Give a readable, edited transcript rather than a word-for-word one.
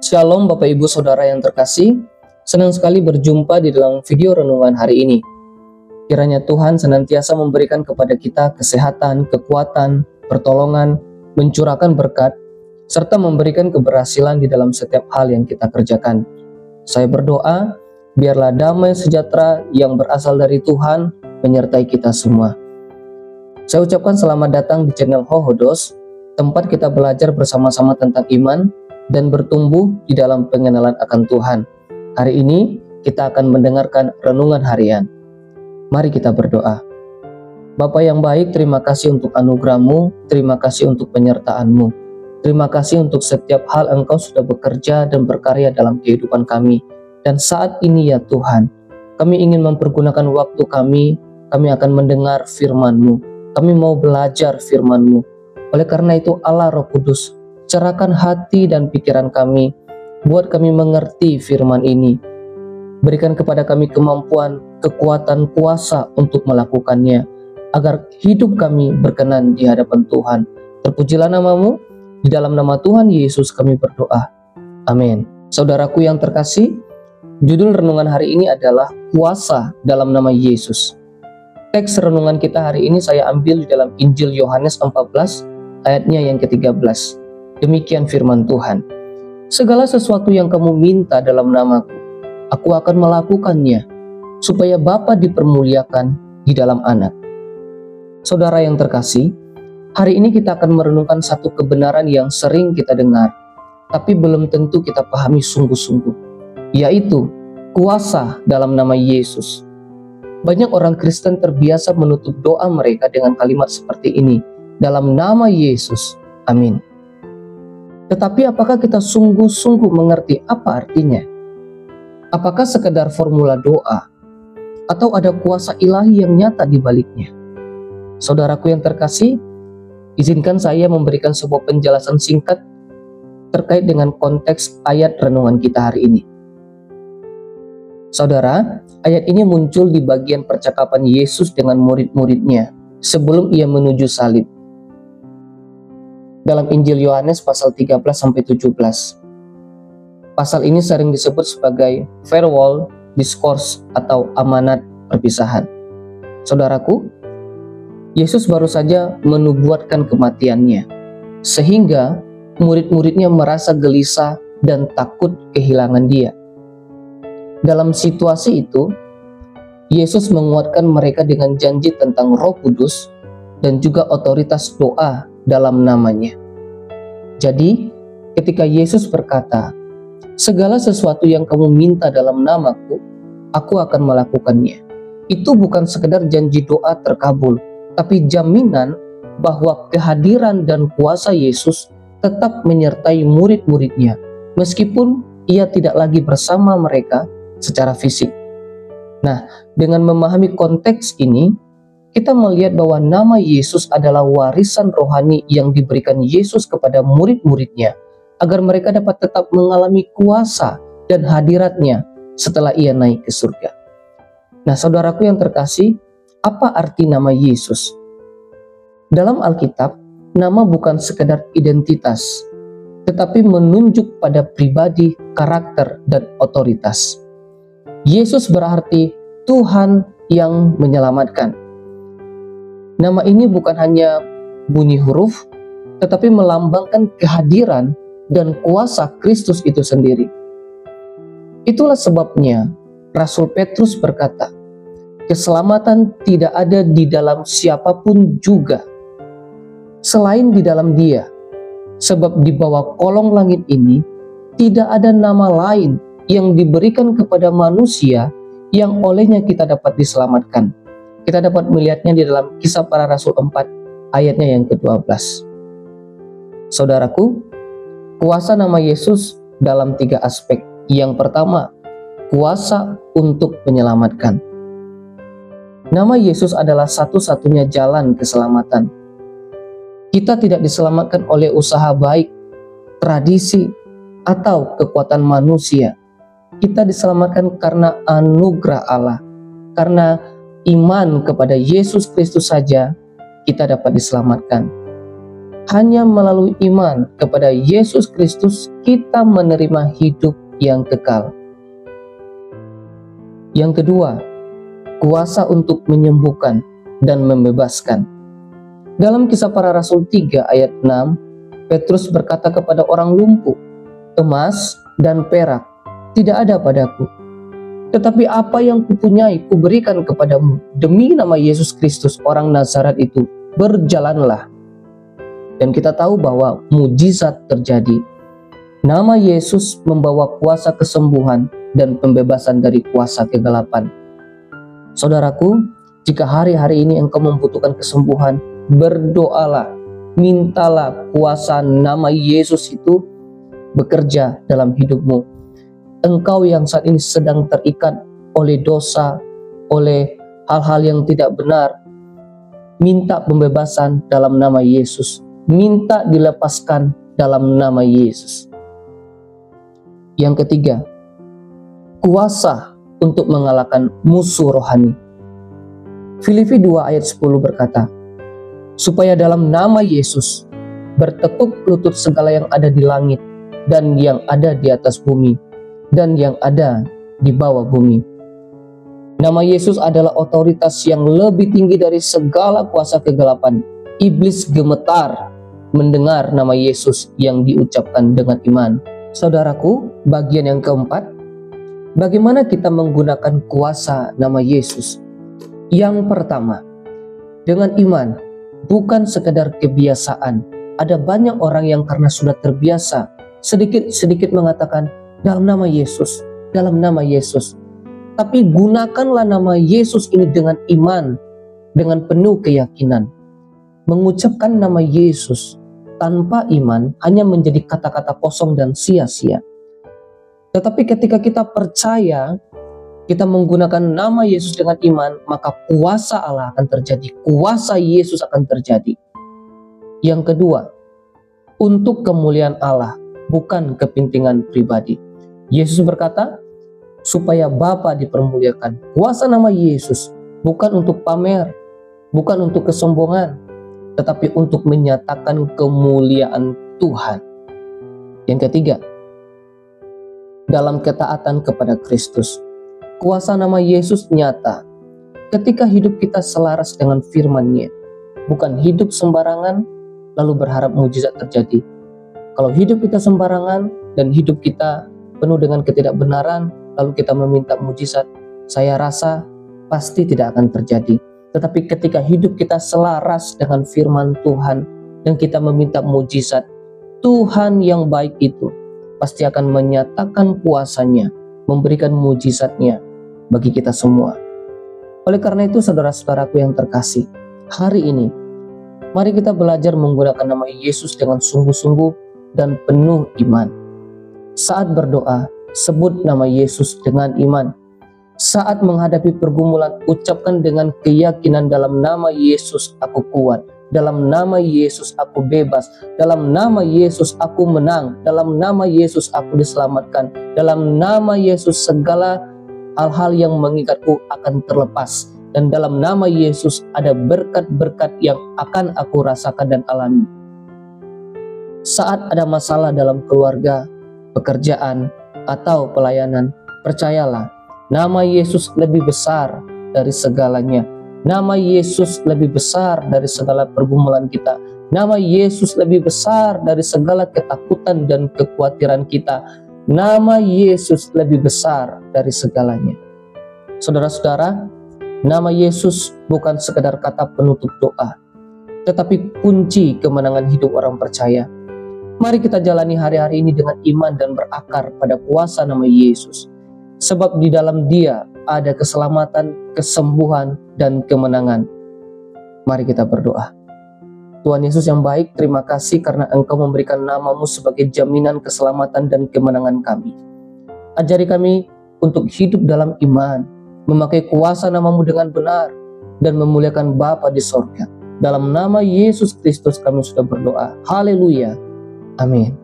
Shalom Bapak Ibu Saudara yang terkasih, senang sekali berjumpa di dalam video renungan hari ini. Kiranya Tuhan senantiasa memberikan kepada kita kesehatan, kekuatan, pertolongan, mencurahkan berkat, serta memberikan keberhasilan di dalam setiap hal yang kita kerjakan. Saya berdoa, biarlah damai sejahtera yang berasal dari Tuhan menyertai kita semua. Saya ucapkan selamat datang di channel Hohodos, tempat kita belajar bersama-sama tentang iman dan bertumbuh di dalam pengenalan akan Tuhan. Hari ini kita akan mendengarkan renungan harian. Mari kita berdoa. Bapa yang baik, terima kasih untuk anugerah-Mu, terima kasih untuk penyertaan-Mu. Terima kasih untuk setiap hal Engkau sudah bekerja dan berkarya dalam kehidupan kami. Dan saat ini ya Tuhan, kami ingin mempergunakan waktu kami akan mendengar firman-Mu. Kami mau belajar firman-Mu. Oleh karena itu Allah Roh Kudus, cerahkan hati dan pikiran kami, buat kami mengerti firman ini. Berikan kepada kami kemampuan, kekuatan, kuasa untuk melakukannya, agar hidup kami berkenan di hadapan Tuhan. Terpujilah nama-Mu, di dalam nama Tuhan Yesus kami berdoa. Amin. Saudaraku yang terkasih, judul renungan hari ini adalah kuasa dalam nama Yesus. Teks renungan kita hari ini saya ambil di dalam Injil Yohanes 14, ayatnya yang ke-13. Demikian firman Tuhan. Segala sesuatu yang kamu minta dalam namaku, aku akan melakukannya, supaya Bapa dipermuliakan di dalam Anak. Saudara yang terkasih, hari ini kita akan merenungkan satu kebenaran yang sering kita dengar, tapi belum tentu kita pahami sungguh-sungguh, yaitu kuasa dalam nama Yesus. Banyak orang Kristen terbiasa menutup doa mereka dengan kalimat seperti ini, dalam nama Yesus, amin. Tetapi apakah kita sungguh-sungguh mengerti apa artinya? Apakah sekedar formula doa? Atau ada kuasa ilahi yang nyata di baliknya? Saudaraku yang terkasih, izinkan saya memberikan sebuah penjelasan singkat terkait dengan konteks ayat renungan kita hari ini. Saudara, ayat ini muncul di bagian percakapan Yesus dengan murid-muridnya sebelum ia menuju salib. Dalam Injil Yohanes pasal 13-17. Pasal ini sering disebut sebagai farewell discourse atau amanat perpisahan. Saudaraku, Yesus baru saja menubuatkan kematiannya, sehingga murid-muridnya merasa gelisah dan takut kehilangan dia. Dalam situasi itu, Yesus menguatkan mereka dengan janji tentang Roh Kudus dan juga otoritas doa dalam namanya. Jadi, ketika Yesus berkata, segala sesuatu yang kamu minta dalam namaku, aku akan melakukannya. Itu bukan sekedar janji doa terkabul, tapi jaminan bahwa kehadiran dan kuasa Yesus tetap menyertai murid-muridnya, meskipun ia tidak lagi bersama mereka secara fisik. Nah, dengan memahami konteks ini, kita melihat bahwa nama Yesus adalah warisan rohani yang diberikan Yesus kepada murid-muridnya, agar mereka dapat tetap mengalami kuasa dan hadiratnya setelah ia naik ke surga. Nah, saudaraku yang terkasih, apa arti nama Yesus? Dalam Alkitab, nama bukan sekedar identitas, tetapi menunjuk pada pribadi, karakter, dan otoritas. Yesus berarti Tuhan yang menyelamatkan. Nama ini bukan hanya bunyi huruf, tetapi melambangkan kehadiran dan kuasa Kristus itu sendiri. Itulah sebabnya Rasul Petrus berkata, keselamatan tidak ada di dalam siapapun juga, selain di dalam Dia. Sebab di bawah kolong langit ini tidak ada nama lain yang diberikan kepada manusia yang olehnya kita dapat diselamatkan. Kita dapat melihatnya di dalam Kisah Para Rasul 4 ayatnya yang ke-12. Saudaraku, kuasa nama Yesus dalam 3 aspek. Yang pertama, kuasa untuk menyelamatkan. Nama Yesus adalah satu-satunya jalan keselamatan. Kita tidak diselamatkan oleh usaha baik, tradisi, atau kekuatan manusia. Kita diselamatkan karena anugerah Allah. Karena iman kepada Yesus Kristus saja kita dapat diselamatkan. Hanya melalui iman kepada Yesus Kristus kita menerima hidup yang kekal. Yang kedua, kuasa untuk menyembuhkan dan membebaskan. Dalam Kisah Para Rasul 3 ayat 6, Petrus berkata kepada orang lumpuh, "Emas dan perak tidak ada padaku, tetapi apa yang kupunyai kuberikan kepadamu. Demi nama Yesus Kristus orang Nazaret itu, berjalanlah." Dan kita tahu bahwa mujizat terjadi. Nama Yesus membawa kuasa kesembuhan dan pembebasan dari kuasa kegelapan. Saudaraku, jika hari-hari ini engkau membutuhkan kesembuhan, berdoalah, mintalah kuasa nama Yesus itu bekerja dalam hidupmu. Engkau yang saat ini sedang terikat oleh dosa, oleh hal-hal yang tidak benar, minta pembebasan dalam nama Yesus. Minta dilepaskan dalam nama Yesus. Yang ketiga, kuasa untuk mengalahkan musuh rohani. Filipi 2 ayat 10 berkata, "Supaya dalam nama Yesus bertekuk lutut segala yang ada di langit dan yang ada di atas bumi dan yang ada di bawah bumi." Nama Yesus adalah otoritas yang lebih tinggi dari segala kuasa kegelapan. Iblis gemetar mendengar nama Yesus yang diucapkan dengan iman. Saudaraku, bagian yang keempat, bagaimana kita menggunakan kuasa nama Yesus? Yang pertama, dengan iman, bukan sekedar kebiasaan. Ada banyak orang yang karena sudah terbiasa, sedikit-sedikit mengatakan, dalam nama Yesus, dalam nama Yesus. Tapi gunakanlah nama Yesus ini dengan iman, dengan penuh keyakinan. Mengucapkan nama Yesus tanpa iman hanya menjadi kata-kata kosong dan sia-sia. Tetapi ketika kita percaya, kita menggunakan nama Yesus dengan iman, maka kuasa Allah akan terjadi, kuasa Yesus akan terjadi. Yang kedua, untuk kemuliaan Allah, bukan kepentingan pribadi. Yesus berkata, supaya Bapa dipermuliakan. Kuasa nama Yesus bukan untuk pamer, bukan untuk kesombongan, tetapi untuk menyatakan kemuliaan Tuhan. Yang ketiga, dalam ketaatan kepada Kristus. Kuasa nama Yesus nyata ketika hidup kita selaras dengan firman-Nya. Bukan hidup sembarangan lalu berharap mujizat terjadi. Kalau hidup kita sembarangan dan hidup kita penuh dengan ketidakbenaran lalu kita meminta mujizat, saya rasa pasti tidak akan terjadi. Tetapi ketika hidup kita selaras dengan firman Tuhan dan kita meminta mujizat, Tuhan yang baik itu pasti akan menyatakan kuasa-Nya, memberikan mujizat-Nya bagi kita semua. Oleh karena itu, saudara-saudaraku yang terkasih, hari ini mari kita belajar menggunakan nama Yesus dengan sungguh-sungguh dan penuh iman. Saat berdoa, sebut nama Yesus dengan iman. Saat menghadapi pergumulan, ucapkan dengan keyakinan, dalam nama Yesus aku kuat, dalam nama Yesus aku bebas, dalam nama Yesus aku menang, dalam nama Yesus aku diselamatkan, dalam nama Yesus segala hal-hal yang mengikatku akan terlepas, dan dalam nama Yesus ada berkat-berkat yang akan aku rasakan dan alami. Saat ada masalah dalam keluarga, pekerjaan, atau pelayanan, percayalah, nama Yesus lebih besar dari segalanya. Nama Yesus lebih besar dari segala pergumulan kita. Nama Yesus lebih besar dari segala ketakutan dan kekhawatiran kita. Nama Yesus lebih besar dari segalanya. Saudara-saudara, nama Yesus bukan sekedar kata penutup doa, tetapi kunci kemenangan hidup orang percaya. Mari kita jalani hari-hari ini dengan iman dan berakar pada kuasa nama Yesus. Sebab di dalam Dia ada keselamatan, kesembuhan, dan kemenangan. Mari kita berdoa. Tuhan Yesus yang baik, terima kasih karena Engkau memberikan nama-Mu sebagai jaminan keselamatan dan kemenangan kami. Ajari kami untuk hidup dalam iman, memakai kuasa nama-Mu dengan benar, dan memuliakan Bapa di sorga. Dalam nama Yesus Kristus kami sudah berdoa. Haleluya. Amin.